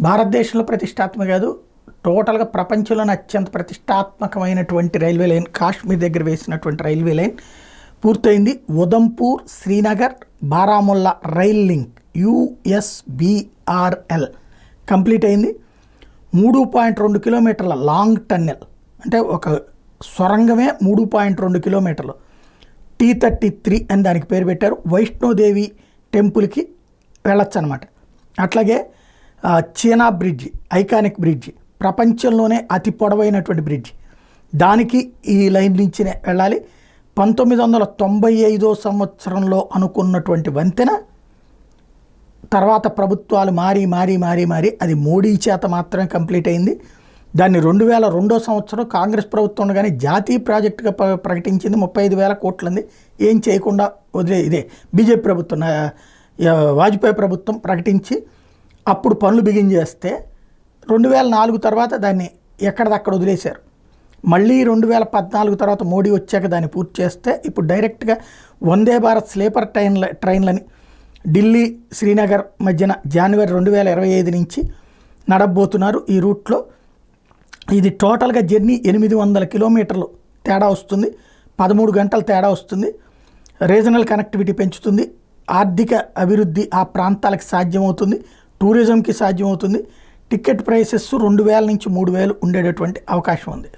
భారతదేశంలో ప్రతిష్టాత్మక కాదు, టోటల్గా ప్రపంచంలోనే అత్యంత ప్రతిష్టాత్మకమైనటువంటి రైల్వే లైన్ కాశ్మీర్ దగ్గర వేసినటువంటి రైల్వే లైన్ పూర్తయింది. Udhampur Srinagar Baramulla rail link USBRL complete అయింది. 3.2 కిలోమీటర్ల లాంగ్ టన్నెల్, అంటే ఒక సొరంగమే 3.2 కిలోమీటర్లు. T33 అని దానికి పేరు పెట్టారు. వైష్ణోదేవి టెంపుల్కి వెళ్ళొచ్చు అనమాట. అట్లాగే చీనా బ్రిడ్జి, ఐకానిక్ బ్రిడ్జి, ప్రపంచంలోనే అతి పొడవైనటువంటి బ్రిడ్జి, దానికి ఈ లైన్ నుంచినే వెళ్ళాలి. 1995 సంవత్సరంలో అనుకున్నటువంటి వంతెన తర్వాత ప్రభుత్వాలు మారి అది మోడీ చేత మాత్రమే కంప్లీట్ అయింది. దాన్ని 2002 సంవత్సరం కాంగ్రెస్ ప్రభుత్వం ఉండగానే జాతీయ ప్రాజెక్టుగా ప్రకటించింది. 35,000 కోట్లంది. ఏం చేయకుండా ఇదే బీజేపీ ప్రభుత్వం, వాజ్పేయి ప్రభుత్వం ప్రకటించి అప్పుడు పనులు బిగించేస్తే 2004 తర్వాత దాన్ని ఎక్కడిదక్కడ వదిలేశారు. మళ్ళీ 2014 తర్వాత మోడీ వచ్చాక దాన్ని పూర్తి చేస్తే ఇప్పుడు డైరెక్ట్గా వందే భారత్ స్లీపర్ ట్రైన్లని ఢిల్లీ శ్రీనగర్ మధ్యన జనవరి 2025 నుంచి నడబోతున్నారు ఈ రూట్లో. ఇది టోటల్గా జర్నీ 800 కిలోమీటర్లు తేడా వస్తుంది, 13 గంటలు తేడా వస్తుంది. రీజనల్ కనెక్టివిటీ పెంచుతుంది, ఆర్థిక అభివృద్ధి ఆ ప్రాంతాలకు సాధ్యమవుతుంది, టూరిజంకి సాధ్యమవుతుంది. టికెట్ ప్రైసెస్ 2,000 నుంచి 3,000 ఉండేటటువంటి అవకాశం ఉంది.